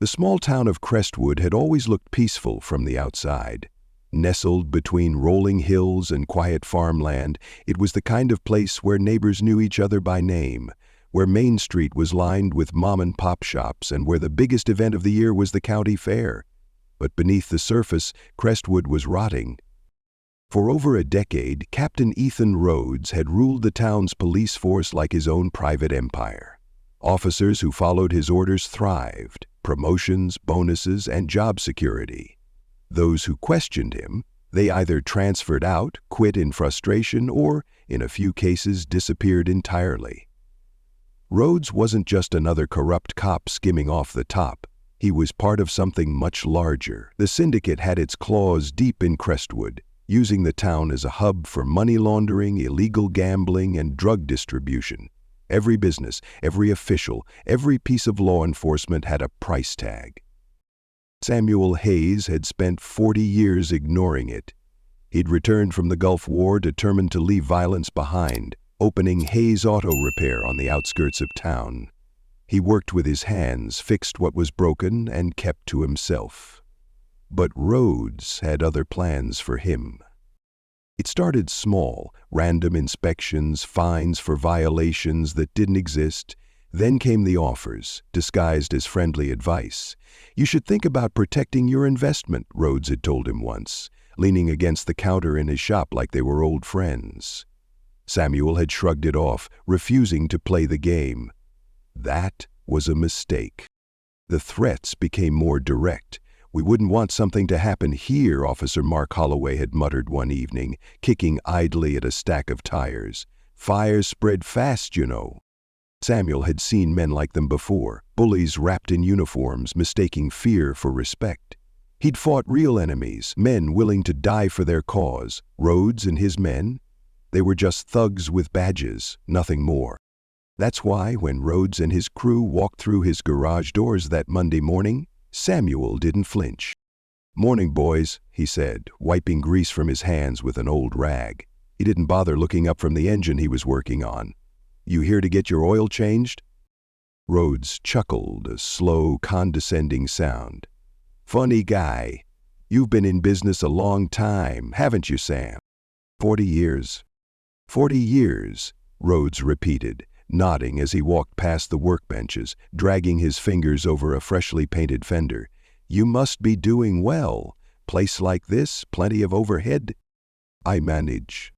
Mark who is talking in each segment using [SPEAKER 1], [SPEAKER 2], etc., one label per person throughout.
[SPEAKER 1] The small town of Crestwood had always looked peaceful from the outside. Nestled between rolling hills and quiet farmland, it was the kind of place where neighbors knew each other by name, where Main Street was lined with mom-and-pop shops, and where the biggest event of the year was the county fair. But beneath the surface, Crestwood was rotting. For over a decade, Captain Ethan Rhodes had ruled the town's police force like his own private empire. Officers who followed his orders thrived, promotions, bonuses, and job security. Those who questioned him, they either transferred out, quit in frustration, or, in a few cases, disappeared entirely. Rhodes wasn't just another corrupt cop skimming off the top. He was part of something much larger. The Syndicate had its claws deep in Crestwood, using the town as a hub for money laundering, illegal gambling, and drug distribution. Every business, every official, every piece of law enforcement had a price tag. Samuel Hayes had spent 40 years ignoring it. He'd returned from the Gulf War determined to leave violence behind, opening Hayes Auto Repair on the outskirts of town. He worked with his hands, fixed what was broken, and kept to himself. But Rhodes had other plans for him. It started small, random inspections, fines for violations that didn't exist. Then came the offers, disguised as friendly advice. "You should think about protecting your investment," Rhodes had told him once, leaning against the counter in his shop like they were old friends. Samuel had shrugged it off, refusing to play the game. That was a mistake. The threats became more direct. "We wouldn't want something to happen here," Officer Mark Holloway had muttered one evening, kicking idly at a stack of tires. "Fires spread fast, you know." Samuel had seen men like them before, bullies wrapped in uniforms, mistaking fear for respect. He'd fought real enemies, men willing to die for their cause. Rhodes and his men? They were just thugs with badges, nothing more. That's why, when Rhodes and his crew walked through his garage doors that Monday morning, Samuel didn't flinch. "Morning, boys," he said, wiping grease from his hands with an old rag. He didn't bother looking up from the engine he was working on. "You here to get your oil changed?" Rhodes chuckled, a slow, condescending sound. "Funny guy. You've been in business a long time, haven't you, Sam?" 40 years. 40 years, Rhodes repeated, nodding as he walked past the workbenches, dragging his fingers over a freshly painted fender. "You must be doing well. Place like this, plenty of overhead?" "I manage."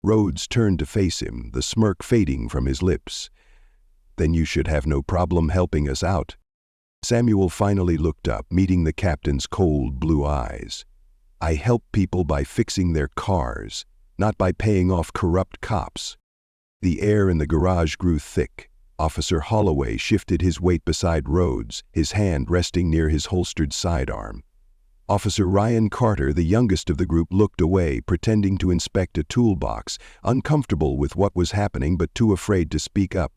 [SPEAKER 1] Rhodes turned to face him, the smirk fading from his lips. "Then you should have no problem helping us out." Samuel finally looked up, meeting the captain's cold blue eyes. "I help people by fixing their cars, not by paying off corrupt cops." The air in the garage grew thick. Officer Holloway shifted his weight beside Rhodes, his hand resting near his holstered sidearm. Officer Ryan Carter, the youngest of the group, looked away, pretending to inspect a toolbox, uncomfortable with what was happening but too afraid to speak up.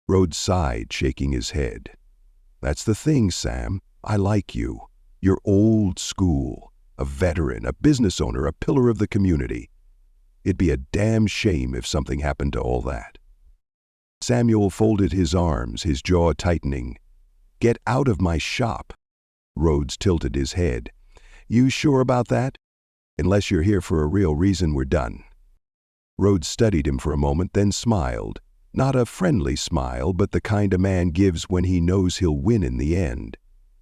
[SPEAKER 1] Rhodes sighed, shaking his head. "That's the thing, Sam. I like you. You're old school, a veteran, a business owner, a pillar of the community. It'd be a damn shame if something happened to all that." Samuel folded his arms, his jaw tightening. "Get out of my shop." Rhodes tilted his head. "You sure about that? Unless you're here for a real reason, we're done." Rhodes studied him for a moment, then smiled. Not a friendly smile, but the kind a man gives when he knows he'll win in the end.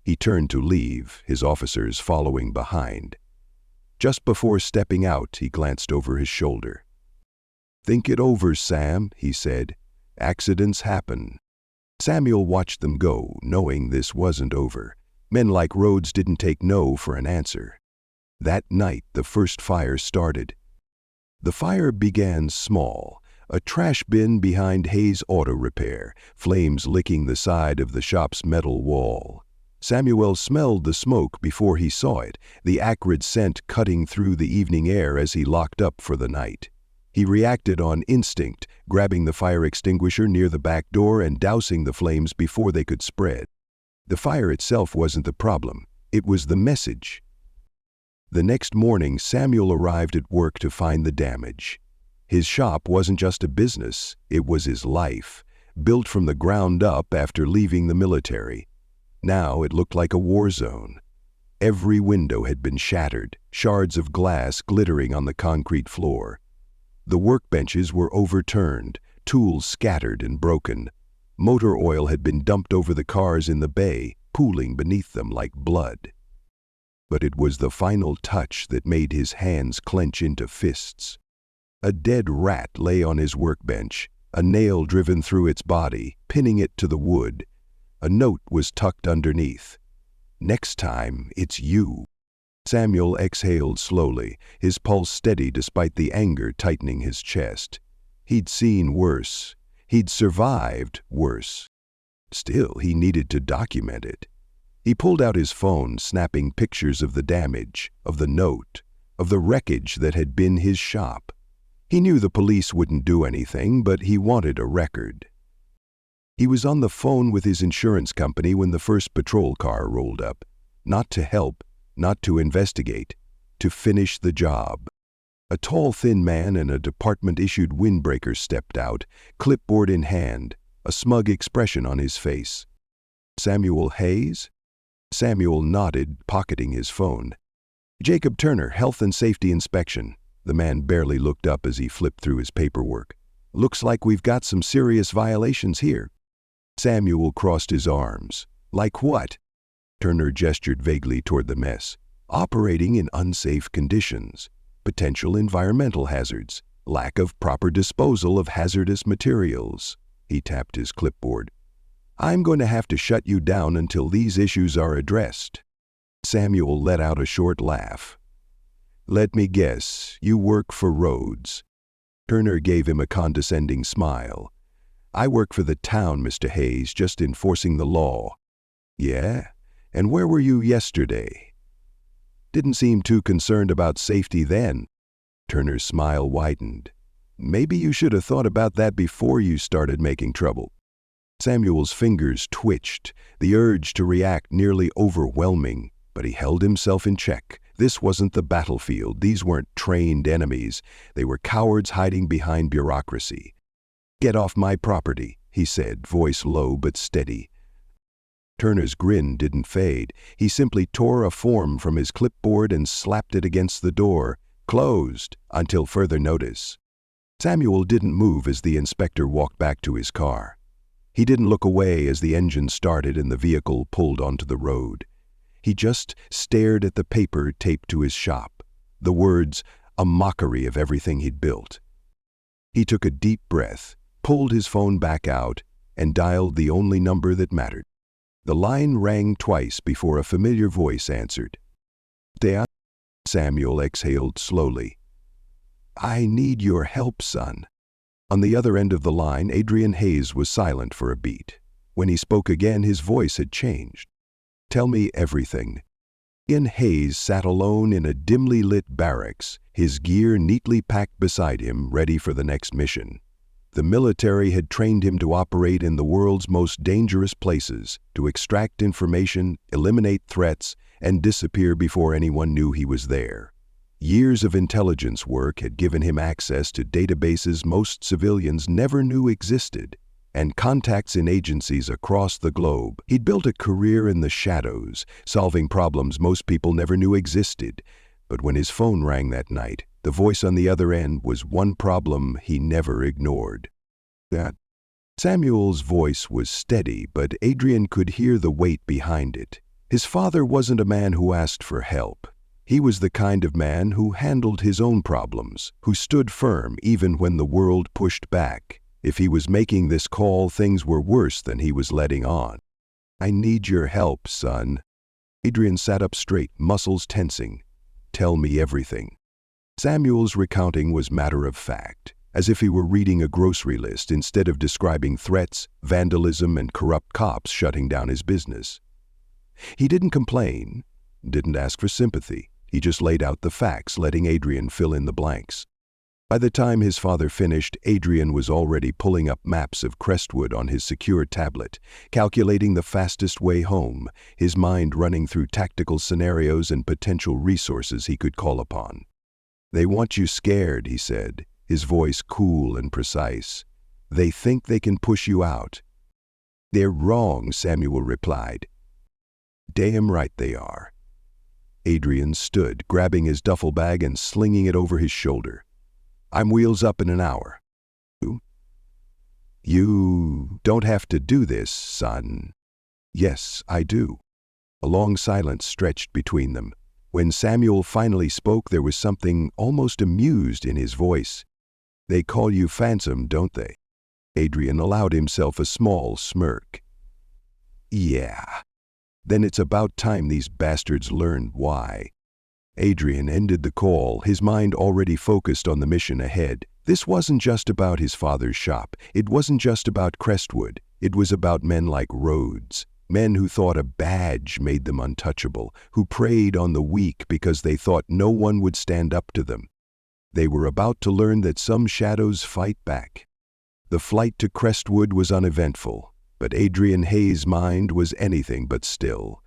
[SPEAKER 1] He turned to leave, his officers following behind. Just before stepping out, he glanced over his shoulder. "Think it over, Sam," he said. "Accidents happen." Samuel watched them go, knowing this wasn't over. Men like Rhodes didn't take no for an answer. That night, the first fire started. The fire began small, a trash bin behind Hayes Auto Repair, flames licking the side of the shop's metal wall. Samuel smelled the smoke before he saw it, the acrid scent cutting through the evening air as he locked up for the night. He reacted on instinct, grabbing the fire extinguisher near the back door and dousing the flames before they could spread. The fire itself wasn't the problem. It was the message. The next morning, Samuel arrived at work to find the damage. His shop wasn't just a business, it was his life, built from the ground up after leaving the military. Now it looked like a war zone. Every window had been shattered, shards of glass glittering on the concrete floor. The workbenches were overturned, tools scattered and broken. Motor oil had been dumped over the cars in the bay, pooling beneath them like blood. But it was the final touch that made his hands clench into fists. A dead rat lay on his workbench, a nail driven through its body, pinning it to the wood. A note was tucked underneath. "Next time, it's you." Samuel exhaled slowly, his pulse steady despite the anger tightening his chest. He'd seen worse. He'd survived worse. Still, he needed to document it. He pulled out his phone, snapping pictures of the damage, of the note, of the wreckage that had been his shop. He knew the police wouldn't do anything, but he wanted a record. He was on the phone with his insurance company when the first patrol car rolled up. Not to help, not to investigate, to finish the job. A tall, thin man in a department-issued windbreaker stepped out, clipboard in hand, a smug expression on his face. "Samuel Hayes?" Samuel nodded, pocketing his phone. "Jacob Turner, Health and Safety Inspection." The man barely looked up as he flipped through his paperwork. "Looks like we've got some serious violations here." Samuel crossed his arms. "Like what?" Turner gestured vaguely toward the mess. "Operating in unsafe conditions, potential environmental hazards, lack of proper disposal of hazardous materials." He tapped his clipboard. "I'm going to have to shut you down until these issues are addressed." Samuel let out a short laugh. "Let me guess, you work for Rhodes." Turner gave him a condescending smile. "I work for the town, Mr. Hayes, just enforcing the law." "Yeah? And where were you yesterday?" "Didn't seem too concerned about safety then." Turner's smile widened. "Maybe you should have thought about that before you started making trouble." Samuel's fingers twitched, the urge to react nearly overwhelming, but he held himself in check. This wasn't the battlefield. These weren't trained enemies. They were cowards hiding behind bureaucracy. "Get off my property," he said, voice low but steady. Turner's grin didn't fade. He simply tore a form from his clipboard and slapped it against the door. "Closed, until further notice." Samuel didn't move as the inspector walked back to his car. He didn't look away as the engine started and the vehicle pulled onto the road. He just stared at the paper taped to his shop, the words, a mockery of everything he'd built. He took a deep breath, pulled his phone back out, and dialed the only number that mattered. The line rang twice before a familiar voice answered. "Dad?" Samuel exhaled slowly. "I need your help, son." On the other end of the line, Adrian Hayes was silent for a beat. When he spoke again, his voice had changed. "Tell me everything." Ian Hayes sat alone in a dimly lit barracks, his gear neatly packed beside him, ready for the next mission. The military had trained him to operate in the world's most dangerous places, to extract information, eliminate threats, and disappear before anyone knew he was there. Years of intelligence work had given him access to databases most civilians never knew existed, and contacts in agencies across the globe. He'd built a career in the shadows, solving problems most people never knew existed. But when his phone rang that night, the voice on the other end was one problem he never ignored. "That?" Samuel's voice was steady, but Adrian could hear the weight behind it. His father wasn't a man who asked for help. He was the kind of man who handled his own problems, who stood firm even when the world pushed back. If he was making this call, things were worse than he was letting on. "I need your help, son." Adrian sat up straight, muscles tensing. "Tell me everything." Samuel's recounting was matter of fact, as if he were reading a grocery list instead of describing threats, vandalism, and corrupt cops shutting down his business. He didn't complain, didn't ask for sympathy. He just laid out the facts, letting Adrian fill in the blanks. By the time his father finished, Adrian was already pulling up maps of Crestwood on his secure tablet, calculating the fastest way home, his mind running through tactical scenarios and potential resources he could call upon. "They want you scared," he said, his voice cool and precise. "They think they can push you out." "They're wrong," Samuel replied. Damn right they are. Adrian stood, grabbing his duffel bag and slinging it over his shoulder. I'm wheels up in an hour. You don't have to do this, son. Yes, I do. A long silence stretched between them. When Samuel finally spoke, there was something almost amused in his voice. They call you Phantom, don't they? Adrian allowed himself a small smirk. Yeah. Then it's about time these bastards learned why. Adrian ended the call, his mind already focused on the mission ahead. This wasn't just about his father's shop. It wasn't just about Crestwood. It was about men like Rhodes. Men who thought a badge made them untouchable, who preyed on the weak because they thought no one would stand up to them. They were about to learn that some shadows fight back. The flight to Crestwood was uneventful, but Adrian Hayes' mind was anything but still.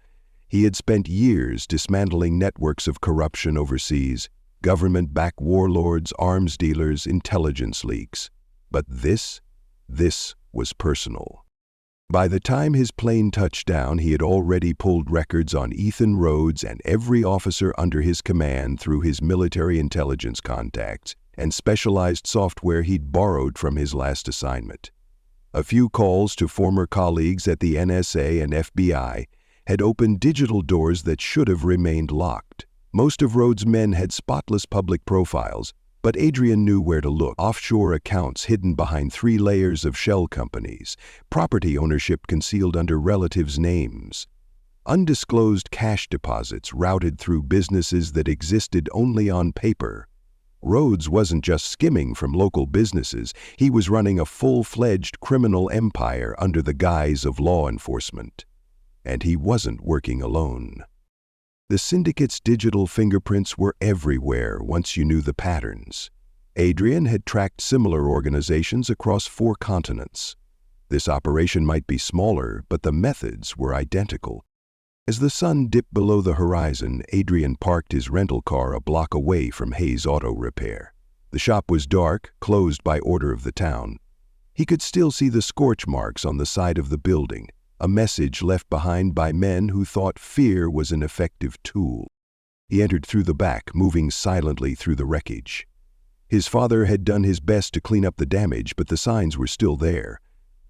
[SPEAKER 1] He had spent years dismantling networks of corruption overseas, government-backed warlords, arms dealers, intelligence leaks. But this was personal. By the time his plane touched down, he had already pulled records on Ethan Rhodes and every officer under his command through his military intelligence contacts and specialized software he'd borrowed from his last assignment. A few calls to former colleagues at the NSA and FBI had opened digital doors that should have remained locked. Most of Rhodes' men had spotless public profiles, but Adrian knew where to look. Offshore accounts hidden behind 3 layers of shell companies, property ownership concealed under relatives' names, undisclosed cash deposits routed through businesses that existed only on paper. Rhodes wasn't just skimming from local businesses, he was running a full-fledged criminal empire under the guise of law enforcement. And he wasn't working alone. The Syndicate's digital fingerprints were everywhere once you knew the patterns. Adrian had tracked similar organizations across 4 continents. This operation might be smaller, but the methods were identical. As the sun dipped below the horizon, Adrian parked his rental car a block away from Hayes Auto Repair. The shop was dark, closed by order of the town. He could still see the scorch marks on the side of the building, a message left behind by men who thought fear was an effective tool. He entered through the back, moving silently through the wreckage. His father had done his best to clean up the damage, but the signs were still there.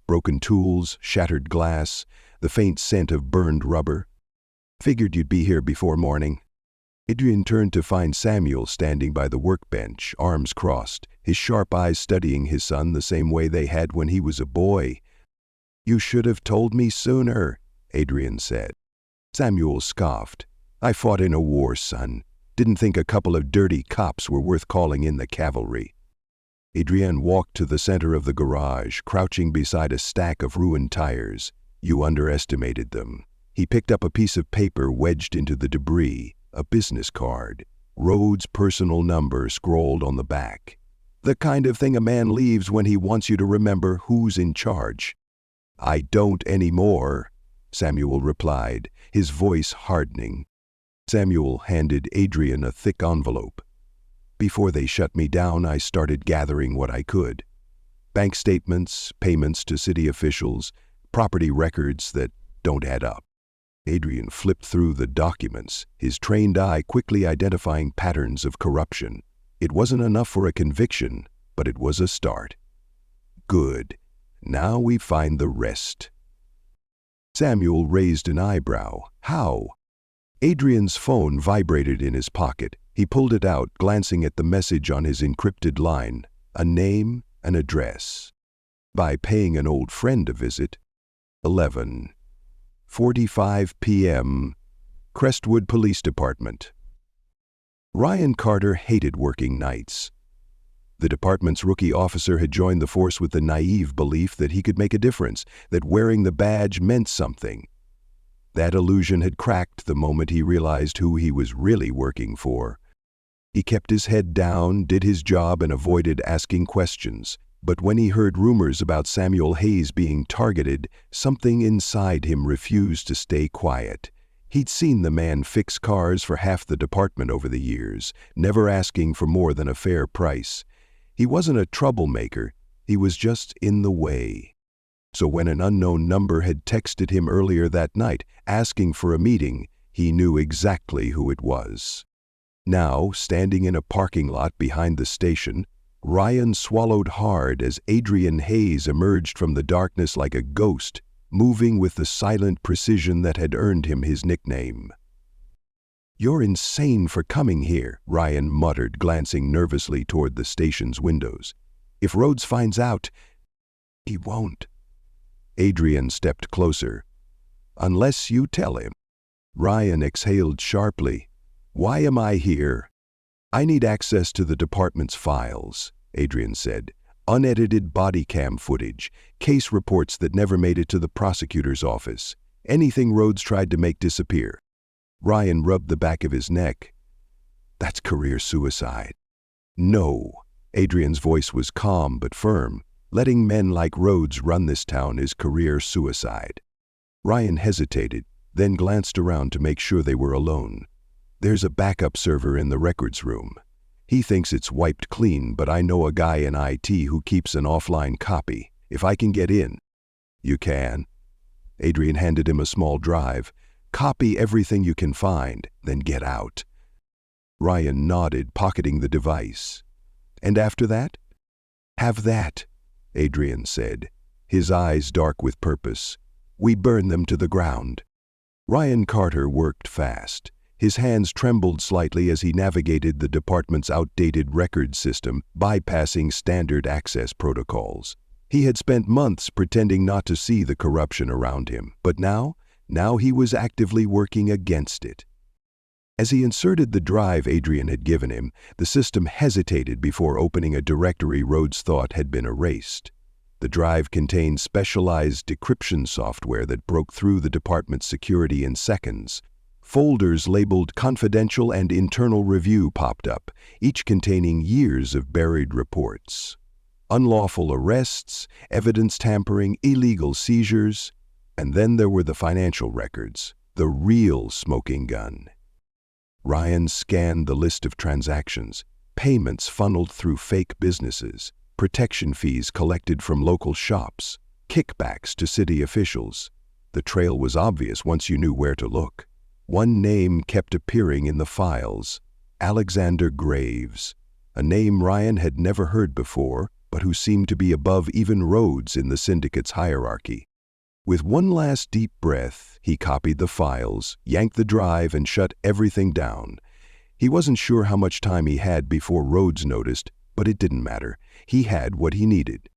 [SPEAKER 1] Broken tools, shattered glass, the faint scent of burned rubber. Figured you'd be here before morning. Adrian turned to find Samuel standing by the workbench, arms crossed, his sharp eyes studying his son the same way they had when he was a boy. You should have told me sooner, Adrian said. Samuel scoffed. I fought in a war, son. Didn't think a couple of dirty cops were worth calling in the cavalry. Adrian walked to the center of the garage, crouching beside a stack of ruined tires. You underestimated them. He picked up a piece of paper wedged into the debris, a business card. Rhodes' personal number scrawled on the back. The kind of thing a man leaves when he wants you to remember who's in charge. I don't anymore, Samuel replied, his voice hardening. Samuel handed Adrian a thick envelope. Before they shut me down, I started gathering what I could. Bank statements, payments to city officials, property records that don't add up. Adrian flipped through the documents, his trained eye quickly identifying patterns of corruption. It wasn't enough for a conviction, but it was a start. Good. Now we find the rest. Samuel raised an eyebrow. How? Adrian's phone vibrated in his pocket. He pulled it out, glancing at the message on his encrypted line. A name, an address. By paying an old friend a visit. 11:45 p.m. Crestwood Police Department. Ryan Carter hated working nights. The department's rookie officer had joined the force with the naive belief that he could make a difference, that wearing the badge meant something. That illusion had cracked the moment he realized who he was really working for. He kept his head down, did his job, and avoided asking questions. But when he heard rumors about Samuel Hayes being targeted, something inside him refused to stay quiet. He'd seen the man fix cars for half the department over the years, never asking for more than a fair price. He wasn't a troublemaker, he was just in the way. So when an unknown number had texted him earlier that night, asking for a meeting, he knew exactly who it was. Now, standing in a parking lot behind the station, Ryan swallowed hard as Adrian Hayes emerged from the darkness like a ghost, moving with the silent precision that had earned him his nickname. "You're insane for coming here," Ryan muttered, glancing nervously toward the station's windows. "If Rhodes finds out—" "He won't." Adrian stepped closer. "Unless you tell him." Ryan exhaled sharply. "Why am I here?" "I need access to the department's files," Adrian said. "Unedited body cam footage, case reports that never made it to the prosecutor's office, anything Rhodes tried to make disappear." Ryan rubbed the back of his neck. "That's career suicide." "No." Adrian's voice was calm but firm. "Letting men like Rhodes run this town is career suicide." Ryan hesitated, then glanced around to make sure they were alone. "There's a backup server in the records room. He thinks it's wiped clean, but I know a guy in IT who keeps an offline copy. If I can get in." "You can." Adrian handed him a small drive. "Copy everything you can find, then get out." Ryan nodded, pocketing the device. "And after that?" "Have that," Adrian said, his eyes dark with purpose. "We burn them to the ground." Ryan Carter worked fast. His hands trembled slightly as he navigated the department's outdated record system, bypassing standard access protocols. He had spent months pretending not to see the corruption around him, but now he was actively working against it. As he inserted the drive Adrian had given him, the system hesitated before opening a directory Rhodes thought had been erased. The drive contained specialized decryption software that broke through the department's security in seconds. Folders labeled confidential and internal review popped up, each containing years of buried reports. Unlawful arrests, evidence tampering, illegal seizures, and then there were the financial records, the real smoking gun. Ryan scanned the list of transactions, payments funneled through fake businesses, protection fees collected from local shops, kickbacks to city officials. The trail was obvious once you knew where to look. One name kept appearing in the files: Alexander Graves, a name Ryan had never heard before, but who seemed to be above even Rhodes in the Syndicate's hierarchy. With one last deep breath, he copied the files, yanked the drive, and shut everything down. He wasn't sure how much time he had before Rhodes noticed, but it didn't matter. He had what he needed.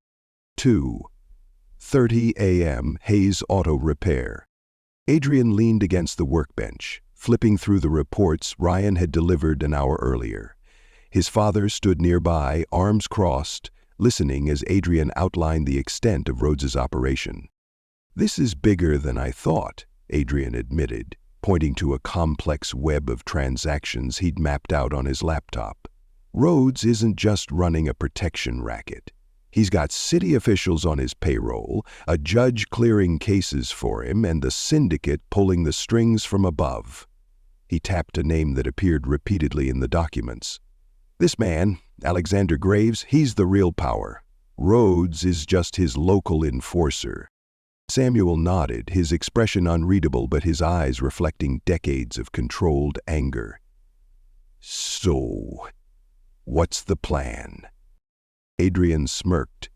[SPEAKER 1] 2:30 a.m. Hayes Auto Repair. Adrian leaned against the workbench, flipping through the reports Ryan had delivered an hour earlier. His father stood nearby, arms crossed, listening as Adrian outlined the extent of Rhodes's operation. "This is bigger than I thought," Adrian admitted, pointing to a complex web of transactions he'd mapped out on his laptop. "Rhodes isn't just running a protection racket. He's got city officials on his payroll, a judge clearing cases for him, and the Syndicate pulling the strings from above." He tapped a name that appeared repeatedly in the documents. "This man, Alexander Graves, he's the real power. Rhodes is just his local enforcer." Samuel nodded, his expression unreadable but his eyes reflecting decades of controlled anger. "So, what's the plan?" Adrian smirked.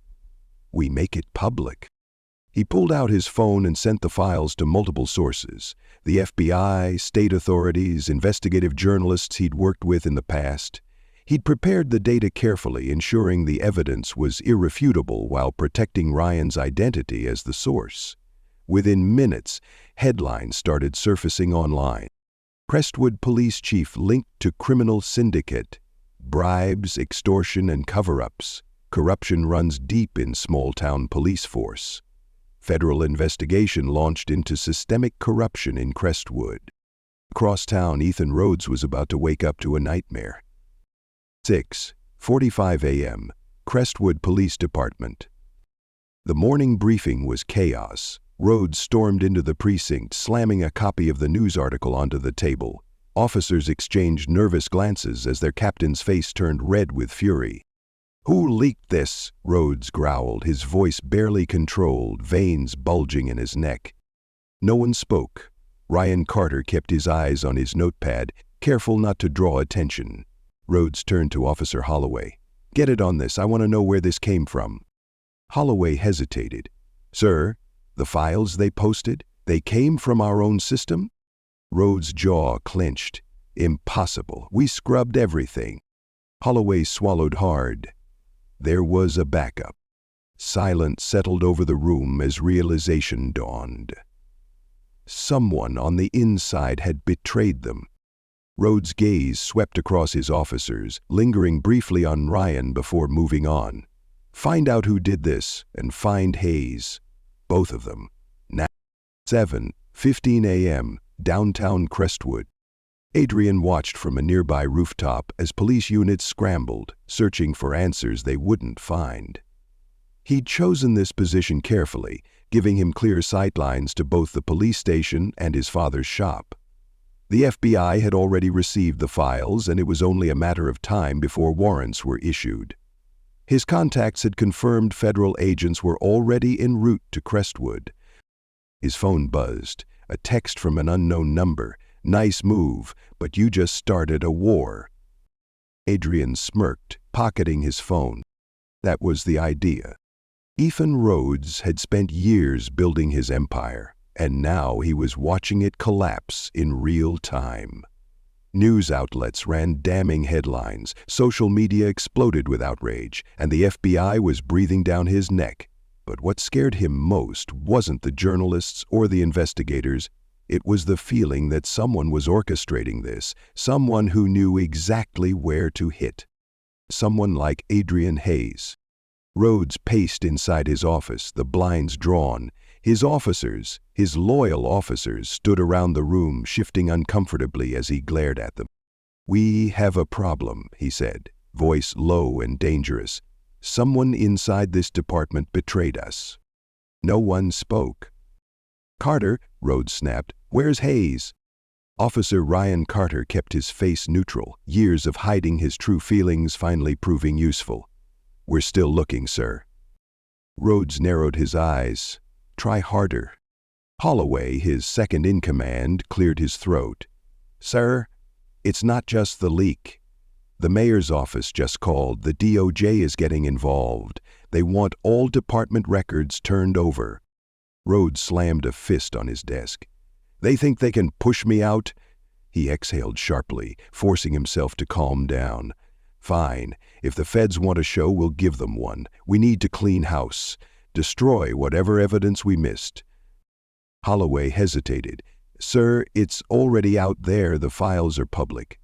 [SPEAKER 1] "We make it public." He pulled out his phone and sent the files to multiple sources: the FBI, state authorities, investigative journalists he'd worked with in the past. He'd prepared the data carefully, ensuring the evidence was irrefutable while protecting Ryan's identity as the source. Within minutes, headlines started surfacing online. Crestwood police chief linked to criminal syndicate. Bribes, extortion, and cover-ups. Corruption runs deep in small-town police force. Federal investigation launched into systemic corruption in Crestwood. Across town, Ethan Rhodes was about to wake up to a nightmare. 6:45 a.m. Crestwood Police Department. The morning briefing was chaos. Rhodes stormed into the precinct, slamming a copy of the news article onto the table. Officers exchanged nervous glances as their captain's face turned red with fury. "Who leaked this?" Rhodes growled, his voice barely controlled, veins bulging in his neck. No one spoke. Ryan Carter kept his eyes on his notepad, careful not to draw attention. Rhodes turned to Officer Holloway. "Get it on this. I want to know where this came from." Holloway hesitated. "Sir, the files they posted, they came from our own system?" Rhodes' jaw clenched. "Impossible. We scrubbed everything." Holloway swallowed hard. There was a backup. Silence settled over the room as realization dawned. Someone on the inside had betrayed them. Rhodes' gaze swept across his officers, lingering briefly on Ryan before moving on. "Find out who did this, and find Hayes. Both of them. Now, 7:15 a.m., downtown Crestwood." Adrian watched from a nearby rooftop as police units scrambled, searching for answers they wouldn't find. He'd chosen this position carefully, giving him clear sightlines to both the police station and his father's shop. The FBI had already received the files, and it was only a matter of time before warrants were issued. His contacts had confirmed federal agents were already en route to Crestwood. His phone buzzed, a text from an unknown number. "Nice move, but you just started a war." Adrian smirked, pocketing his phone. That was the idea. Ethan Rhodes had spent years building his empire, and now he was watching it collapse in real time. News outlets ran damning headlines, social media exploded with outrage, and the FBI was breathing down his neck. But what scared him most wasn't the journalists or the investigators. It was the feeling that someone was orchestrating this, someone who knew exactly where to hit. Someone like Adrian Hayes. Rhodes paced inside his office, the blinds drawn. His officers, his loyal officers, stood around the room, shifting uncomfortably as he glared at them. "We have a problem," he said, voice low and dangerous. "Someone inside this department betrayed us." No one spoke. "Carter," Rhodes snapped, "where's Hayes?" Officer Ryan Carter kept his face neutral, years of hiding his true feelings finally proving useful. "We're still looking, sir." Rhodes narrowed his eyes. "Try harder." Holloway, his second-in-command, cleared his throat. "Sir, it's not just the leak. The mayor's office just called. The DOJ is getting involved. They want all department records turned over." Rhodes slammed a fist on his desk. "They think they can push me out?" He exhaled sharply, forcing himself to calm down. "Fine. If the feds want a show, we'll give them one. We need to clean house. Destroy whatever evidence we missed." Holloway hesitated. "Sir, it's already out there. The files are public."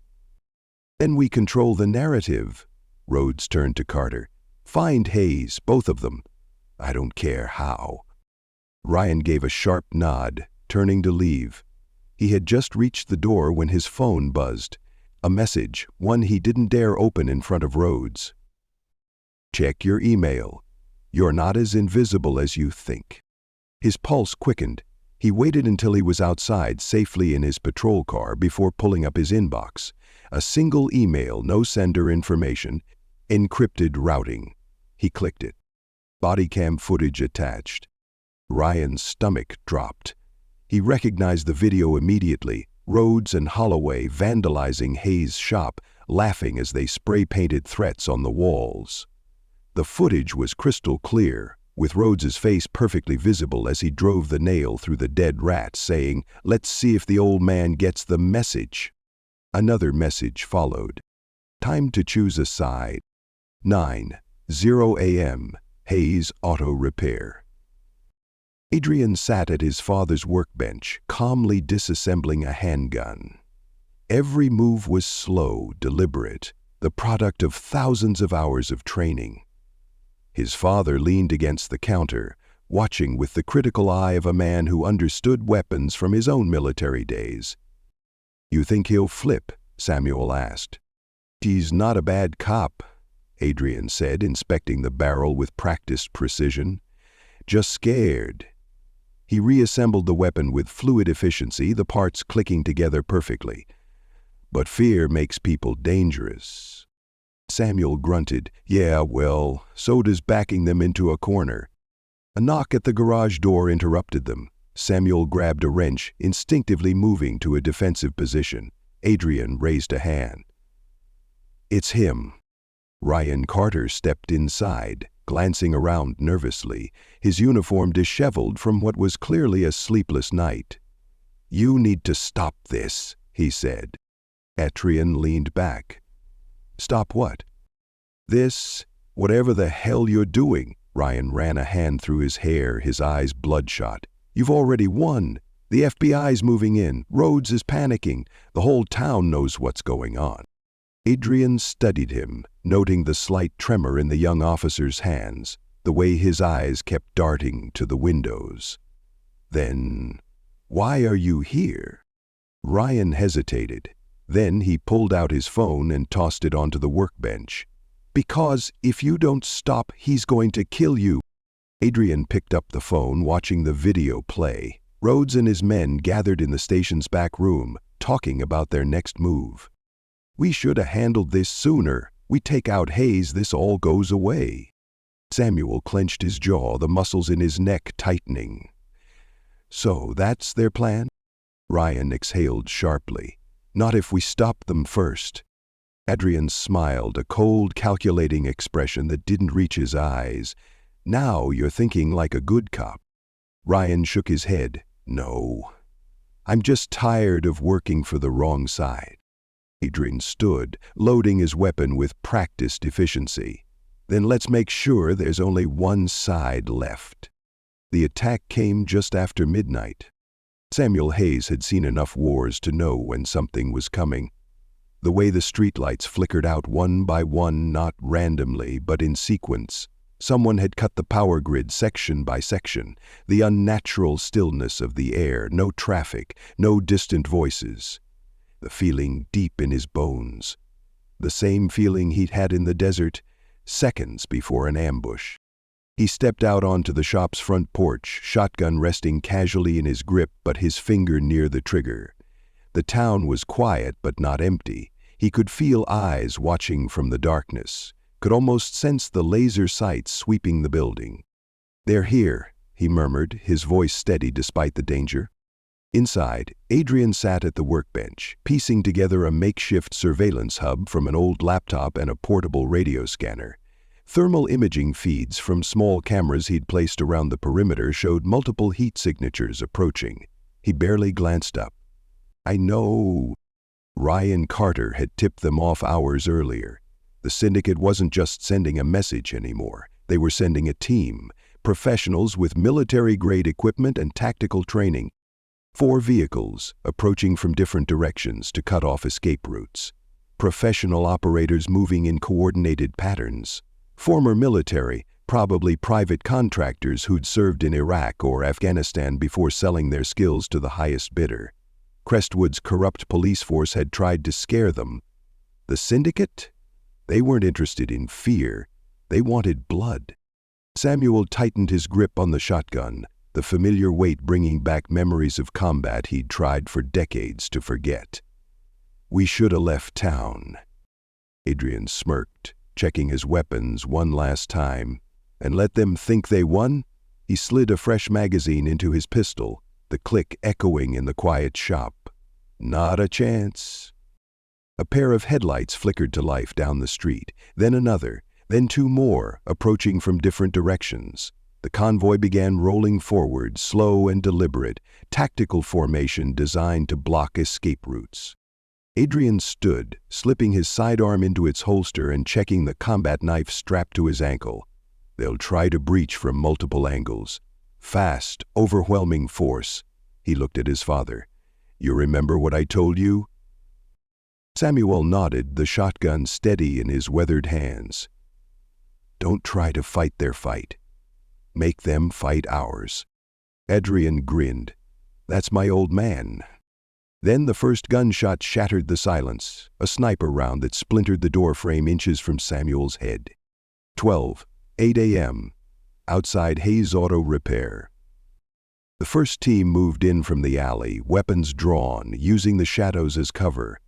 [SPEAKER 1] "Then we control the narrative." Rhodes turned to Carter. "Find Hayes, both of them." "I don't care how." Ryan gave a sharp nod, turning to leave. He had just reached the door when his phone buzzed. A message, one he didn't dare open in front of Rhodes. "Check your email. You're not as invisible as you think." His pulse quickened. He waited until he was outside safely in his patrol car before pulling up his inbox. A single email, no sender information, encrypted routing. He clicked it. Body cam footage attached. Ryan's stomach dropped. He recognized the video immediately. Rhodes and Holloway vandalizing Hayes' shop, laughing as they spray-painted threats on the walls. The footage was crystal clear, with Rhodes's face perfectly visible as he drove the nail through the dead rat, saying, "Let's see if the old man gets the message." Another message followed. "Time to choose a side. 9:00 a.m. Hayes Auto Repair." Adrian sat at his father's workbench, calmly disassembling a handgun. Every move was slow, deliberate, the product of thousands of hours of training. His father leaned against the counter, watching with the critical eye of a man who understood weapons from his own military days. "You think he'll flip?" Samuel asked. "He's not a bad cop," Adrian said, inspecting the barrel with practiced precision. "Just scared." He reassembled the weapon with fluid efficiency, the parts clicking together perfectly. "But fear makes people dangerous." Samuel grunted. Yeah, well, so does backing them into a corner. A knock at the garage door interrupted them. Samuel grabbed a wrench, instinctively moving to a defensive position. Adrian raised a hand. It's him. Ryan Carter stepped inside, glancing around nervously, his uniform disheveled from what was clearly a sleepless night. You need to stop this, he said. Adrian leaned back. Stop what? This, whatever the hell you're doing. Ryan ran a hand through his hair, his eyes bloodshot. You've already won. The FBI's moving in. Rhodes is panicking. The whole town knows what's going on. Adrian studied him, noting the slight tremor in the young officer's hands, the way his eyes kept darting to the windows. Then, why are you here? Ryan hesitated. Then he pulled out his phone and tossed it onto the workbench. Because if you don't stop, he's going to kill you. Adrian picked up the phone, watching the video play. Rhodes and his men gathered in the station's back room, talking about their next move. We should have handled this sooner. We take out Hayes, this all goes away. Samuel clenched his jaw, the muscles in his neck tightening. So that's their plan? Ryan exhaled sharply. Not if we stop them first. Adrian smiled, a cold, calculating expression that didn't reach his eyes. Now you're thinking like a good cop. Ryan shook his head. No. I'm just tired of working for the wrong side. Adrian stood, loading his weapon with practiced efficiency. Then let's make sure there's only one side left. The attack came just after midnight. Samuel Hayes had seen enough wars to know when something was coming. The way the streetlights flickered out one by one, not randomly, but in sequence. Someone had cut the power grid section by section. The unnatural stillness of the air, no traffic, no distant voices. The feeling deep in his bones. The same feeling he'd had in the desert, seconds before an ambush. He stepped out onto the shop's front porch, shotgun resting casually in his grip but his finger near the trigger. The town was quiet but not empty. He could feel eyes watching from the darkness, could almost sense the laser sights sweeping the building. They're here, he murmured, his voice steady despite the danger. Inside, Adrian sat at the workbench, piecing together a makeshift surveillance hub from an old laptop and a portable radio scanner. Thermal imaging feeds from small cameras he'd placed around the perimeter showed multiple heat signatures approaching. He barely glanced up. I know. Ryan Carter had tipped them off hours earlier. The Syndicate wasn't just sending a message anymore. They were sending a team, professionals with military-grade equipment and tactical training. 4 vehicles, approaching from different directions to cut off escape routes. Professional operators moving in coordinated patterns. Former military, probably private contractors who'd served in Iraq or Afghanistan before selling their skills to the highest bidder. Crestwood's corrupt police force had tried to scare them. The Syndicate? They weren't interested in fear. They wanted blood. Samuel tightened his grip on the shotgun, the familiar weight bringing back memories of combat he'd tried for decades to forget. We should have left town. Adrian smirked, checking his weapons one last time. And let them think they won? He slid a fresh magazine into his pistol, the click echoing in the quiet shop. Not a chance. A pair of headlights flickered to life down the street, then another, then 2 more, approaching from different directions. The convoy began rolling forward, slow and deliberate, tactical formation designed to block escape routes. Adrian stood, slipping his sidearm into its holster and checking the combat knife strapped to his ankle. They'll try to breach from multiple angles. Fast, overwhelming force. He looked at his father. You remember what I told you? Samuel nodded, the shotgun steady in his weathered hands. Don't try to fight their fight. Make them fight ours. Adrian grinned. That's my old man. Then the first gunshot shattered the silence, a sniper round that splintered the doorframe inches from Samuel's head. 8 a.m. Outside Hayes Auto Repair. The first team moved in from the alley, weapons drawn, using the shadows as cover.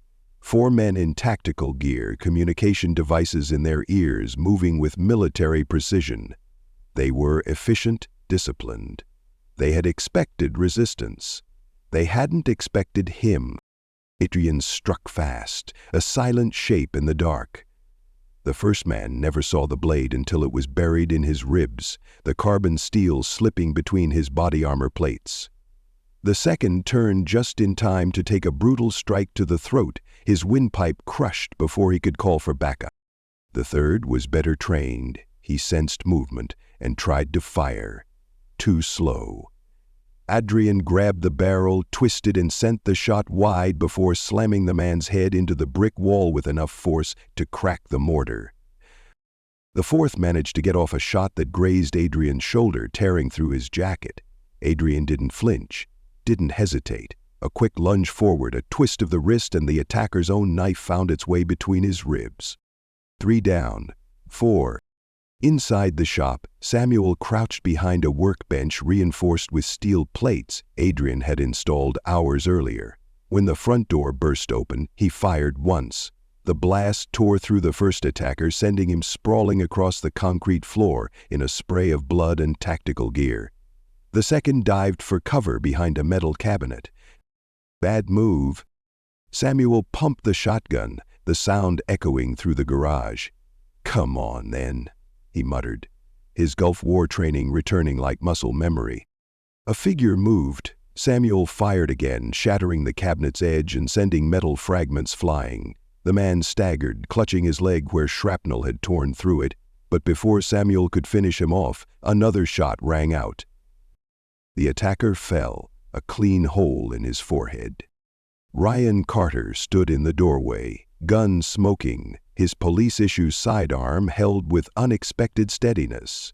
[SPEAKER 1] 4 men in tactical gear, communication devices in their ears, moving with military precision. They were efficient, disciplined. They had expected resistance. They hadn't expected him. Adrian struck fast, a silent shape in the dark. The first man never saw the blade until it was buried in his ribs, the carbon steel slipping between his body armor plates. The second turned just in time to take a brutal strike to the throat, his windpipe crushed before he could call for backup. The third was better trained. He sensed movement and tried to fire. Too slow. Adrian grabbed the barrel, twisted, and sent the shot wide before slamming the man's head into the brick wall with enough force to crack the mortar. The fourth managed to get off a shot that grazed Adrian's shoulder, tearing through his jacket. Adrian didn't flinch, didn't hesitate. A quick lunge forward, a twist of the wrist, and the attacker's own knife found its way between his ribs. 3 down. 4. Inside the shop, Samuel crouched behind a workbench reinforced with steel plates Adrian had installed hours earlier. When the front door burst open, he fired once. The blast tore through the first attacker, sending him sprawling across the concrete floor in a spray of blood and tactical gear. The second dived for cover behind a metal cabinet. Bad move. Samuel pumped the shotgun, the sound echoing through the garage. "Come on, then," he muttered, his Gulf War training returning like muscle memory. A figure moved. Samuel fired again, shattering the cabinet's edge and sending metal fragments flying. The man staggered, clutching his leg where shrapnel had torn through it, but before Samuel could finish him off, another shot rang out. The attacker fell, a clean hole in his forehead. Ryan Carter stood in the doorway, gun smoking, his police-issue sidearm held with unexpected steadiness.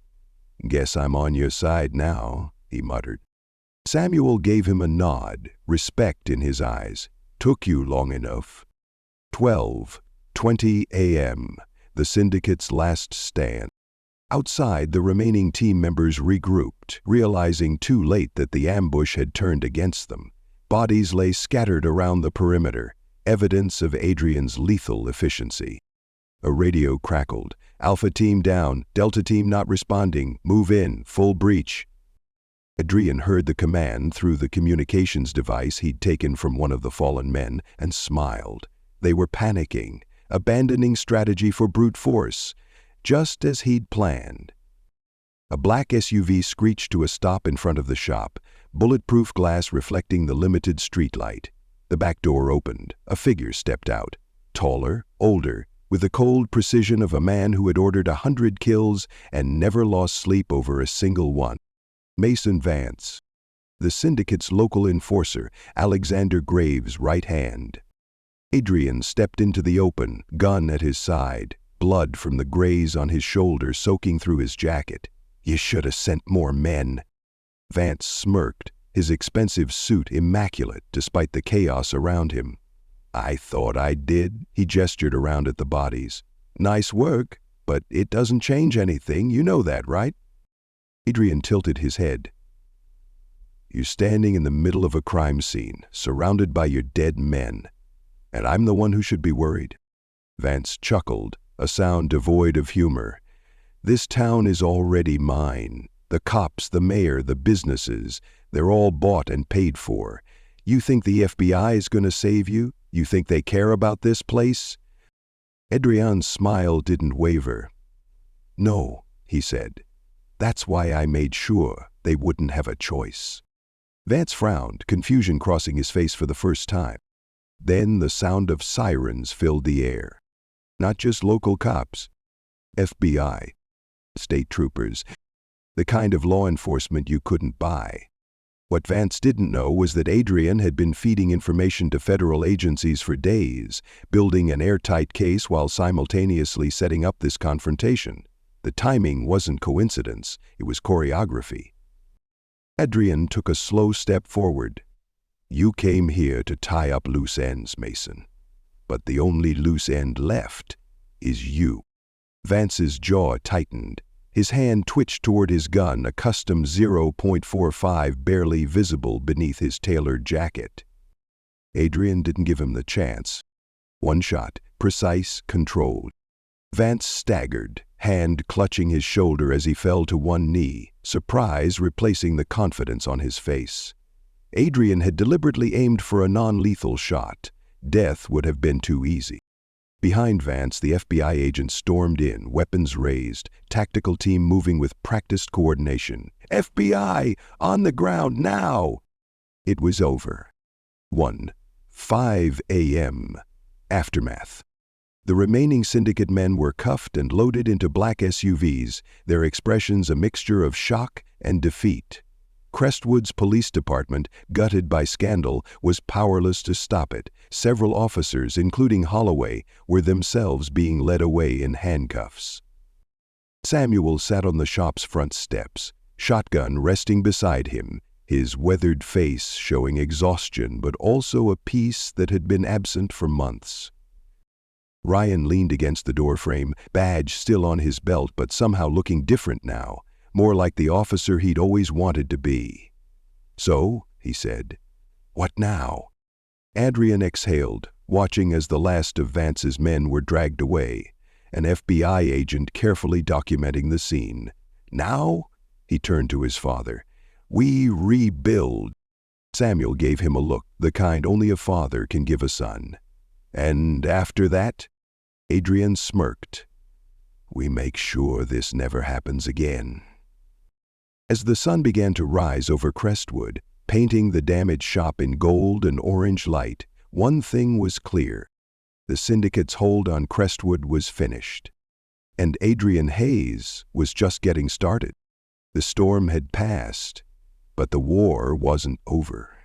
[SPEAKER 1] "Guess I'm on your side now," he muttered. Samuel gave him a nod, respect in his eyes. "Took you long enough." 12:20 a.m., the Syndicate's last stand. Outside, the remaining team members regrouped, realizing too late that the ambush had turned against them. Bodies lay scattered around the perimeter, evidence of Adrian's lethal efficiency. A radio crackled. "Alpha team down, Delta team not responding, move in, full breach." Adrian heard the command through the communications device he'd taken from one of the fallen men and smiled. They were panicking, abandoning strategy for brute force, just as he'd planned. A black SUV screeched to a stop in front of the shop, bulletproof glass reflecting the limited streetlight. The back door opened. A figure stepped out, taller, older, with the cold precision of a man who had ordered 100 kills and never lost sleep over a single one. Mason Vance, the Syndicate's local enforcer, Alexander Graves' right hand. Adrian stepped into the open, gun at his side, blood from the graze on his shoulder soaking through his jacket. "You should have sent more men." Vance smirked, his expensive suit immaculate despite the chaos around him. "I thought I did," he gestured around at the bodies. "Nice work, but it doesn't change anything, you know that, right?" Adrian tilted his head. "You're standing in the middle of a crime scene, surrounded by your dead men, and I'm the one who should be worried." Vance chuckled, a sound devoid of humor. "This town is already mine. The cops, the mayor, the businesses, they're all bought and paid for. You think the FBI is going to save you? You think they care about this place?" Adrian's smile didn't waver. "No," he said. "That's why I made sure they wouldn't have a choice." Vance frowned, confusion crossing his face for the first time. Then the sound of sirens filled the air. Not just local cops. FBI. State troopers. The kind of law enforcement you couldn't buy. What Vance didn't know was that Adrian had been feeding information to federal agencies for days, building an airtight case while simultaneously setting up this confrontation. The timing wasn't coincidence, it was choreography. Adrian took a slow step forward. "You came here to tie up loose ends, Mason. But the only loose end left is you." Vance's jaw tightened. His hand twitched toward his gun, a custom .45 barely visible beneath his tailored jacket. Adrian didn't give him the chance. One shot, precise, controlled. Vance staggered, hand clutching his shoulder as he fell to one knee, surprise replacing the confidence on his face. Adrian had deliberately aimed for a non-lethal shot. Death would have been too easy. Behind Vance, the FBI agent stormed in, weapons raised, tactical team moving with practiced coordination. FBI! On the ground now! It was over. 5 a.m. Aftermath. The remaining Syndicate men were cuffed and loaded into black SUVs, their expressions a mixture of shock and defeat. Crestwood's police department, gutted by scandal, was powerless to stop it. Several officers, including Holloway, were themselves being led away in handcuffs. Samuel sat on the shop's front steps, shotgun resting beside him, his weathered face showing exhaustion but also a peace that had been absent for months. Ryan leaned against the doorframe, badge still on his belt but somehow looking different now, more like the officer he'd always wanted to be. "So," he said, "what now?" Adrian exhaled, watching as the last of Vance's men were dragged away, an FBI agent carefully documenting the scene. "Now?" He turned to his father. "We rebuild." Samuel gave him a look, the kind only a father can give a son. "And after that?" Adrian smirked. "We make sure this never happens again." As the sun began to rise over Crestwood, painting the damaged shop in gold and orange light, one thing was clear. The Syndicate's hold on Crestwood was finished. And Adrian Hayes was just getting started. The storm had passed, but the war wasn't over.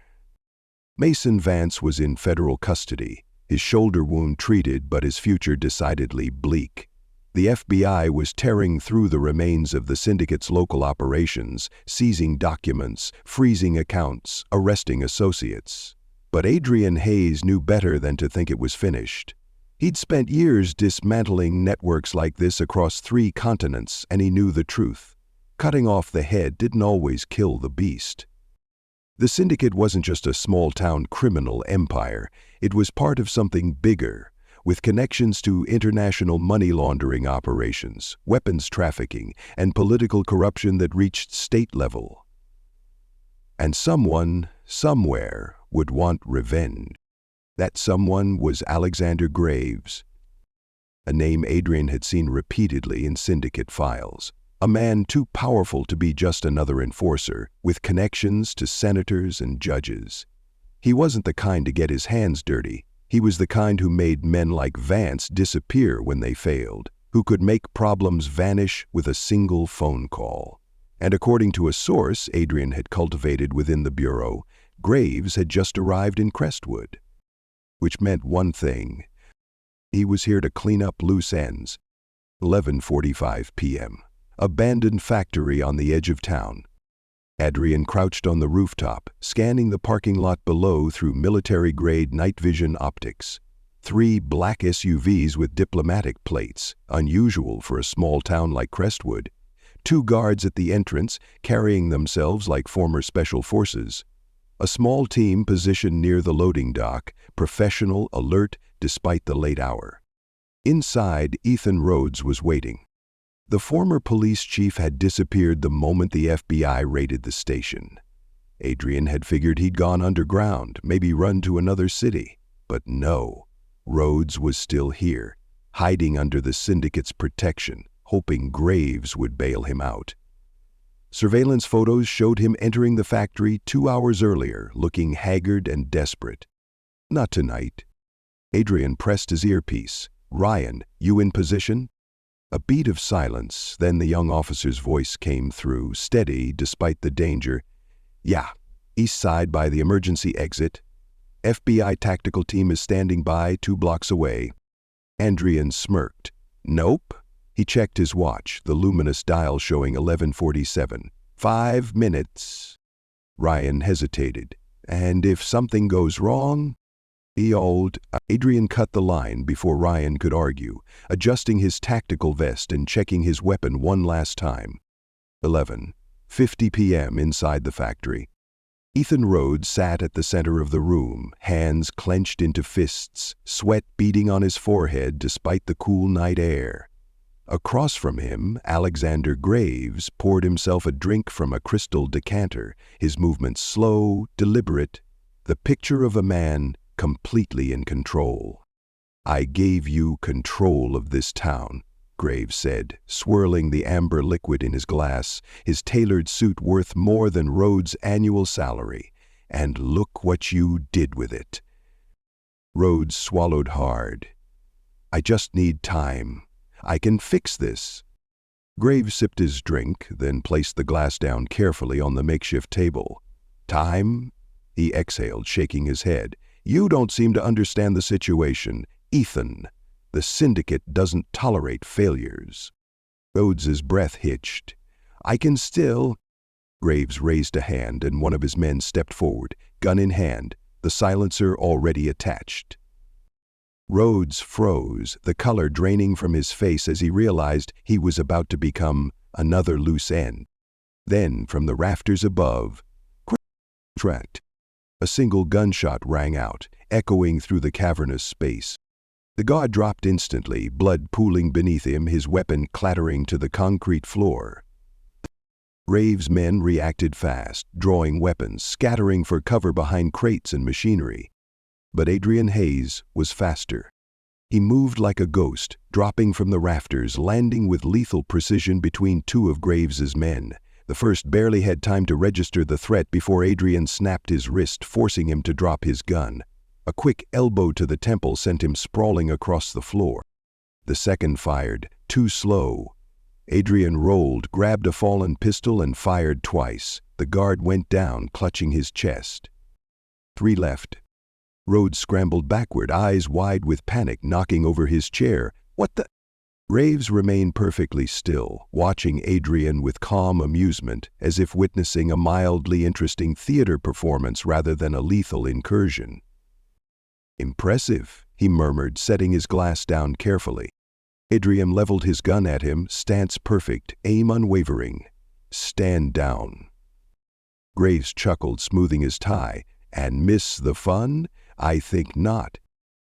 [SPEAKER 1] Mason Vance was in federal custody, his shoulder wound treated but his future decidedly bleak. The FBI was tearing through the remains of the Syndicate's local operations, seizing documents, freezing accounts, arresting associates. But Adrian Hayes knew better than to think it was finished. He'd spent years dismantling networks like this across 3 continents, and he knew the truth. Cutting off the head didn't always kill the beast. The Syndicate wasn't just a small-town criminal empire. It was part of something bigger, with connections to international money laundering operations, weapons trafficking, and political corruption that reached state level. And someone, somewhere, would want revenge. That someone was Alexander Graves, a name Adrian had seen repeatedly in Syndicate files. A man too powerful to be just another enforcer, with connections to senators and judges. He wasn't the kind to get his hands dirty. He was the kind who made men like Vance disappear when they failed, who could make problems vanish with a single phone call. And according to a source Adrian had cultivated within the Bureau, Graves had just arrived in Crestwood. Which meant one thing. He was here to clean up loose ends. 11:45 p.m. Abandoned factory on the edge of town. Adrian crouched on the rooftop, scanning the parking lot below through military-grade night vision optics. 3 black SUVs with diplomatic plates, unusual for a small town like Crestwood. 2 guards at the entrance, carrying themselves like former special forces. A small team positioned near the loading dock, professional, alert, despite the late hour. Inside, Ethan Rhodes was waiting. The former police chief had disappeared the moment the FBI raided the station. Adrian had figured he'd gone underground, maybe run to another city. But no, Rhodes was still here, hiding under the Syndicate's protection, hoping Graves would bail him out. Surveillance photos showed him entering the factory 2 hours earlier, looking haggard and desperate. "Not tonight." Adrian pressed his earpiece. "Ryan, you in position?" A beat of silence, then the young officer's voice came through, steady despite the danger. "Yeah, east side by the emergency exit. FBI tactical team is standing by 2 blocks away." Adrian smirked. "Nope." He checked his watch, the luminous dial showing 11:47. 5 minutes. Ryan hesitated. "And if something goes wrong?" Adrian cut the line before Ryan could argue, adjusting his tactical vest and checking his weapon one last time. 11:50 p.m. inside the factory. Ethan Rhodes sat at the center of the room, hands clenched into fists, sweat beading on his forehead despite the cool night air. Across from him, Alexander Graves poured himself a drink from a crystal decanter, his movements slow, deliberate, the picture of a man completely in control. "I gave you control of this town," Graves said, swirling the amber liquid in his glass, his tailored suit worth more than Rhodes' annual salary. "And look what you did with it." Rhodes swallowed hard. "I just need time. I can fix this." Graves sipped his drink, then placed the glass down carefully on the makeshift table. "Time?" He exhaled, shaking his head. "You don't seem to understand the situation. Ethan, the Syndicate doesn't tolerate failures." Rhodes's breath hitched. "I can still—" Graves raised a hand and one of his men stepped forward, gun in hand, the silencer already attached. Rhodes froze, the color draining from his face as he realized he was about to become another loose end. Then, from the rafters above, cracked. A single gunshot rang out, echoing through the cavernous space. The guard dropped instantly, blood pooling beneath him, his weapon clattering to the concrete floor. Graves' men reacted fast, drawing weapons, scattering for cover behind crates and machinery. But Adrian Hayes was faster. He moved like a ghost, dropping from the rafters, landing with lethal precision between two of Graves's men. The first barely had time to register the threat before Adrian snapped his wrist, forcing him to drop his gun. A quick elbow to the temple sent him sprawling across the floor. The second fired, too slow. Adrian rolled, grabbed a fallen pistol and fired twice. The guard went down, clutching his chest. 3 left. Rhodes scrambled backward, eyes wide with panic, knocking over his chair. "What the—" Graves remained perfectly still, watching Adrian with calm amusement, as if witnessing a mildly interesting theater performance rather than a lethal incursion. "Impressive," he murmured, setting his glass down carefully. Adrian leveled his gun at him, stance perfect, aim unwavering. "Stand down." Graves chuckled, smoothing his tie. "And miss the fun? I think not."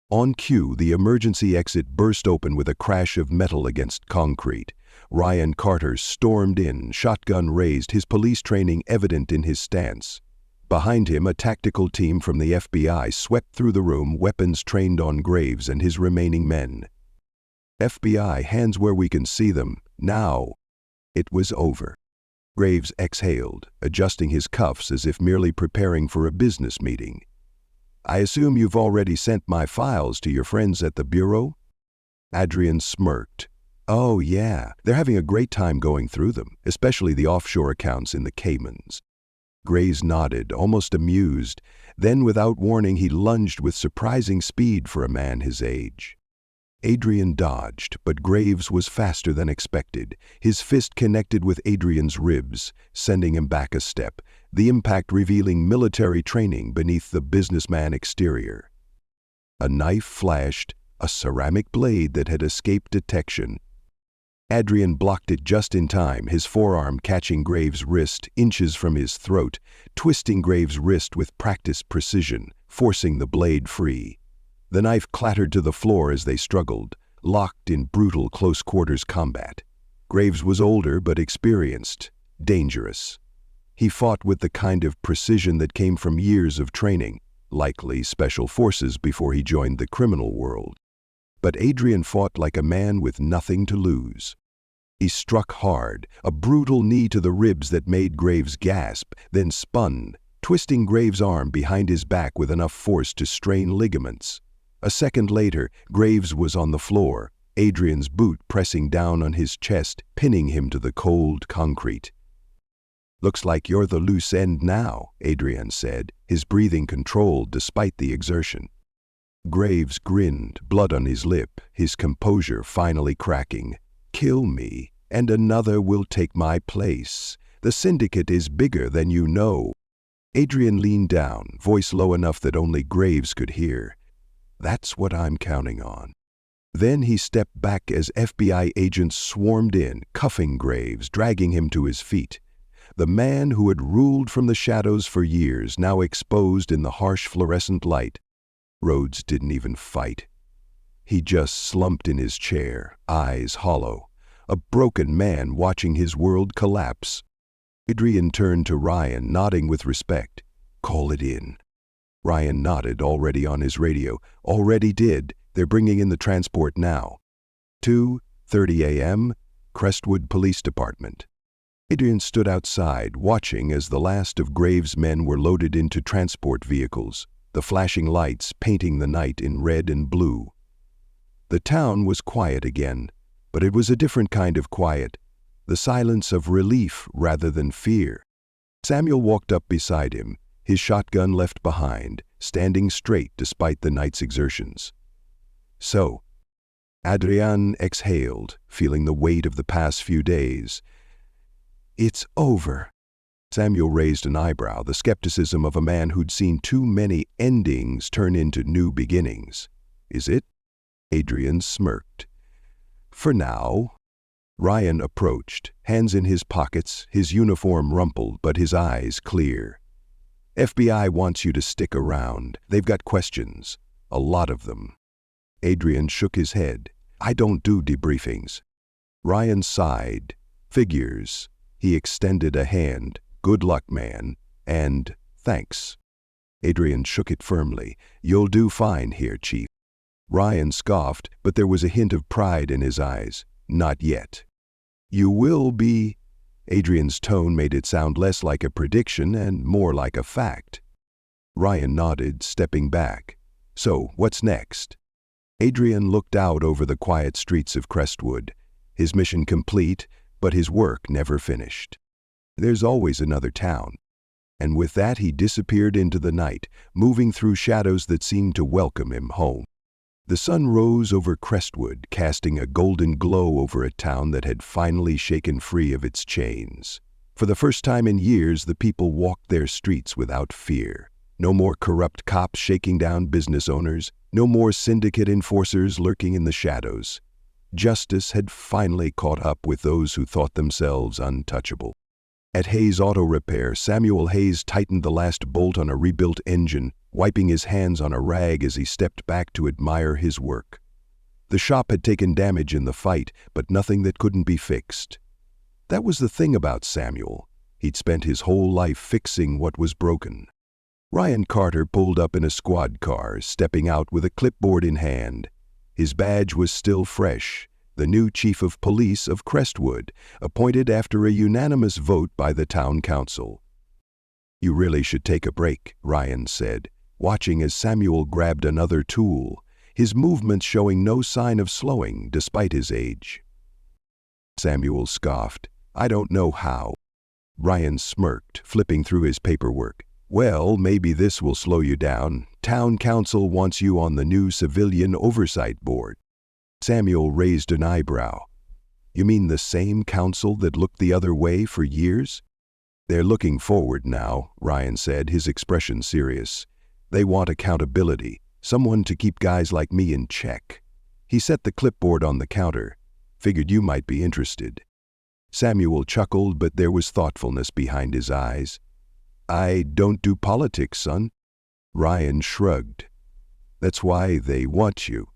[SPEAKER 1] On cue, the emergency exit burst open with a crash of metal against concrete. Ryan Carter stormed in, shotgun raised, his police training evident in his stance. Behind him, a tactical team from the FBI swept through the room, weapons trained on Graves and his remaining men. "FBI, hands where we can see them, now." It was over. Graves exhaled, adjusting his cuffs as if merely preparing for a business meeting. "I assume you've already sent my files to your friends at the Bureau?" Adrian smirked. "Oh, yeah, they're having a great time going through them, especially the offshore accounts in the Caymans." Graves nodded, almost amused. Then, without warning, he lunged with surprising speed for a man his age. Adrian dodged, but Graves was faster than expected. His fist connected with Adrian's ribs, sending him back a step, the impact revealing military training beneath the businessman exterior. A knife flashed, a ceramic blade that had escaped detection. Adrian blocked it just in time, his forearm catching Graves' wrist inches from his throat, twisting Graves' wrist with practiced precision, forcing the blade free. The knife clattered to the floor as they struggled, locked in brutal close-quarters combat. Graves was older but experienced, dangerous. He fought with the kind of precision that came from years of training, likely special forces before he joined the criminal world. But Adrian fought like a man with nothing to lose. He struck hard, a brutal knee to the ribs that made Graves gasp, then spun, twisting Graves' arm behind his back with enough force to strain ligaments. A second later, Graves was on the floor, Adrian's boot pressing down on his chest, pinning him to the cold concrete. "Looks like you're the loose end now," Adrian said, his breathing controlled despite the exertion. Graves grinned, blood on his lip, his composure finally cracking. "Kill me, and another will take my place. The Syndicate is bigger than you know." Adrian leaned down, voice low enough that only Graves could hear. "That's what I'm counting on." Then he stepped back as FBI agents swarmed in, cuffing Graves, dragging him to his feet. The man who had ruled from the shadows for years, now exposed in the harsh fluorescent light. Rhodes didn't even fight. He just slumped in his chair, eyes hollow, a broken man watching his world collapse. Adrian turned to Ryan, nodding with respect. "Call it in." Ryan nodded, already on his radio. "Already did. They're bringing in the transport now." 2:30 a.m., Crestwood Police Department. Adrian stood outside, watching as the last of Graves' men were loaded into transport vehicles, the flashing lights painting the night in red and blue. The town was quiet again, but it was a different kind of quiet, the silence of relief rather than fear. Samuel walked up beside him, his shotgun left behind, standing straight despite the night's exertions. "So," Adrian exhaled, feeling the weight of the past few days. "It's over." Samuel raised an eyebrow, the skepticism of a man who'd seen too many endings turn into new beginnings. "Is it?" Adrian smirked. "For now." Ryan approached, hands in his pockets, his uniform rumpled but his eyes clear. "FBI wants you to stick around. They've got questions. A lot of them." Adrian shook his head. "I don't do debriefings." Ryan sighed. "Figures." He extended a hand. "Good luck, man." And "Thanks." Adrian shook it firmly. "You'll do fine here, Chief." Ryan scoffed, but there was a hint of pride in his eyes. "Not yet." "You will be." Adrian's tone made it sound less like a prediction and more like a fact. Ryan nodded, stepping back. "So, what's next?" Adrian looked out over the quiet streets of Crestwood. His mission complete, but his work never finished. There's always another town. And with that he disappeared into the night, moving through shadows that seemed to welcome him home. The sun rose over Crestwood, casting a golden glow over a town that had finally shaken free of its chains. For the first time in years, the people walked their streets without fear. No more corrupt cops shaking down business owners, no more syndicate enforcers lurking in the shadows. Justice had finally caught up with those who thought themselves untouchable. At Hayes Auto Repair, Samuel Hayes tightened the last bolt on a rebuilt engine, wiping his hands on a rag as he stepped back to admire his work. The shop had taken damage in the fight, but nothing that couldn't be fixed. That was the thing about Samuel. He'd spent his whole life fixing what was broken. Ryan Carter pulled up in a squad car, stepping out with a clipboard in hand. His badge was still fresh. The new chief of police of Crestwood, appointed after a unanimous vote by the town council. "You really should take a break," Ryan said, watching as Samuel grabbed another tool, his movements showing no sign of slowing despite his age. Samuel scoffed. "I don't know how." Ryan smirked, flipping through his paperwork. "Well, maybe this will slow you down. Town council wants you on the new civilian oversight board." Samuel raised an eyebrow. "You mean the same council that looked the other way for years?" "They're looking forward now," Ryan said, his expression serious. "They want accountability, someone to keep guys like me in check." He set the clipboard on the counter. "Figured you might be interested." Samuel chuckled, but there was thoughtfulness behind his eyes. "I don't do politics, son." Ryan shrugged. "That's why they want you."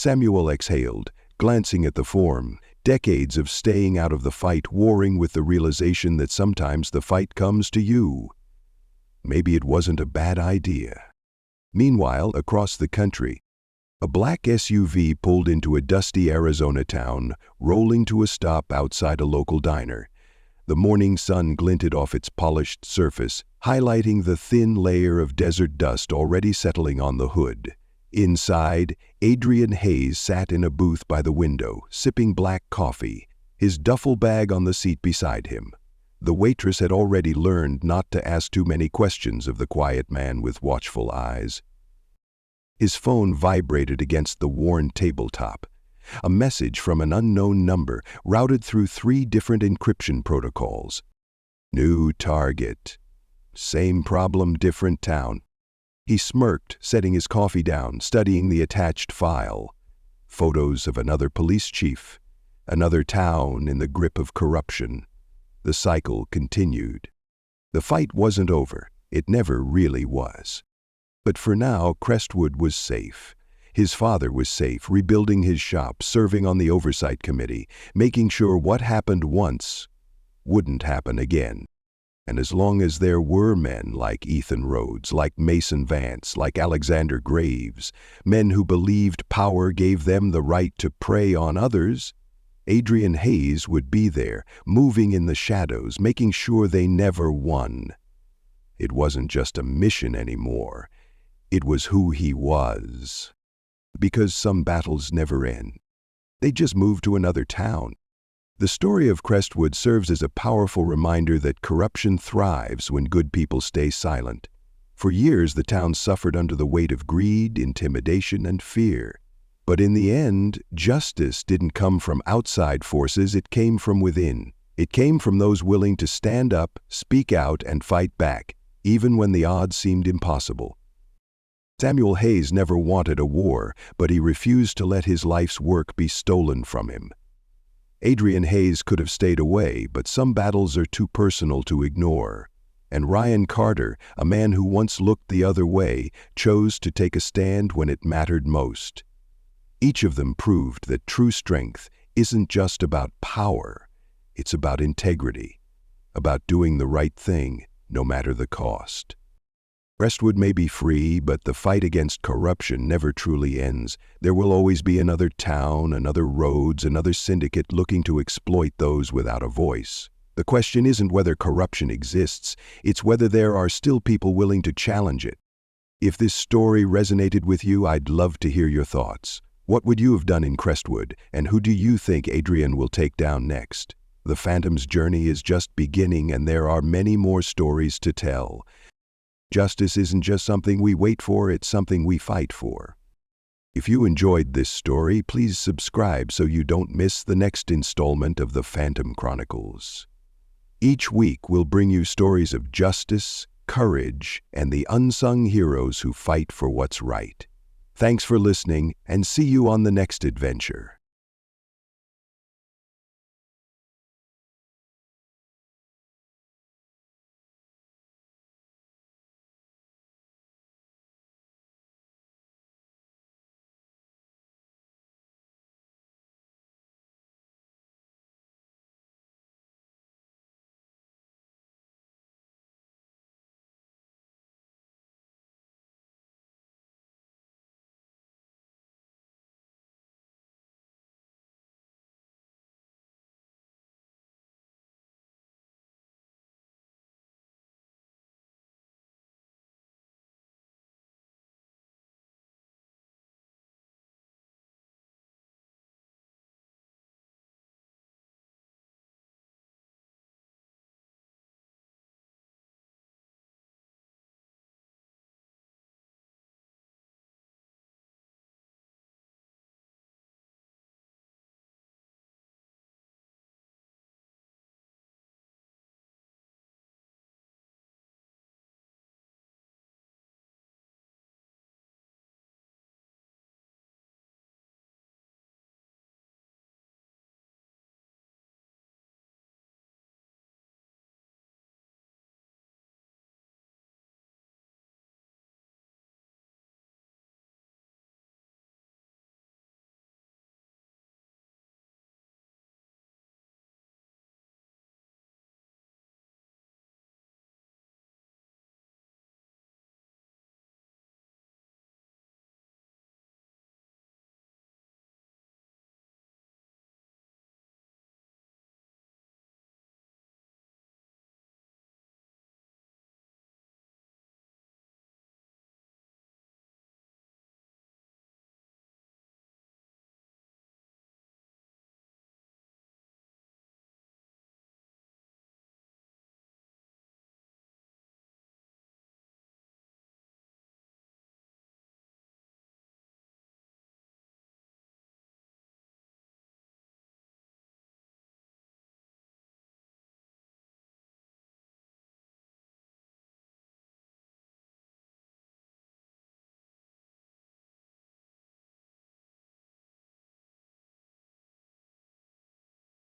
[SPEAKER 1] Samuel exhaled, glancing at the form, decades of staying out of the fight, warring with the realization that sometimes the fight comes to you. Maybe it wasn't a bad idea. Meanwhile, across the country, a black SUV pulled into a dusty Arizona town, rolling to a stop outside a local diner. The morning sun glinted off its polished surface, highlighting the thin layer of desert dust already settling on the hood. Inside, Adrian Hayes sat in a booth by the window, sipping black coffee, his duffel bag on the seat beside him. The waitress had already learned not to ask too many questions of the quiet man with watchful eyes. His phone vibrated against the worn tabletop. A message from an unknown number, routed through 3 different encryption protocols. New target. Same problem, different town. He smirked, setting his coffee down, studying the attached file. Photos of another police chief, another town in the grip of corruption. The cycle continued. The fight wasn't over. It never really was. But for now, Crestwood was safe. His father was safe, rebuilding his shop, serving on the oversight committee, making sure what happened once wouldn't happen again. And as long as there were men like Ethan Rhodes, like Mason Vance, like Alexander Graves, men who believed power gave them the right to prey on others, Adrian Hayes would be there, moving in the shadows, making sure they never won. It wasn't just a mission anymore. It was who he was. Because some battles never end. They just move to another town. The story of Crestwood serves as a powerful reminder that corruption thrives when good people stay silent. For years, the town suffered under the weight of greed, intimidation, and fear. But in the end, justice didn't come from outside forces, it came from within. It came from those willing to stand up, speak out, and fight back, even when the odds seemed impossible. Samuel Hayes never wanted a war, but he refused to let his life's work be stolen from him. Adrian Hayes could have stayed away, but some battles are too personal to ignore. And Ryan Carter, a man who once looked the other way, chose to take a stand when it mattered most. Each of them proved that true strength isn't just about power, it's about integrity, about doing the right thing, no matter the cost. Crestwood may be free, but the fight against corruption never truly ends. There will always be another town, another Rhodes, another Syndicate looking to exploit those without a voice. The question isn't whether corruption exists, it's whether there are still people willing to challenge it. If this story resonated with you, I'd love to hear your thoughts. What would you have done in Crestwood, and who do you think Adrian will take down next? The Phantom's journey is just beginning, and there are many more stories to tell. Justice isn't just something we wait for, it's something we fight for. If you enjoyed this story, please subscribe so you don't miss the next installment of the Phantom Chronicles. Each week we'll bring you stories of justice, courage, and the unsung heroes who fight for what's right. Thanks for listening, and see you on the next adventure.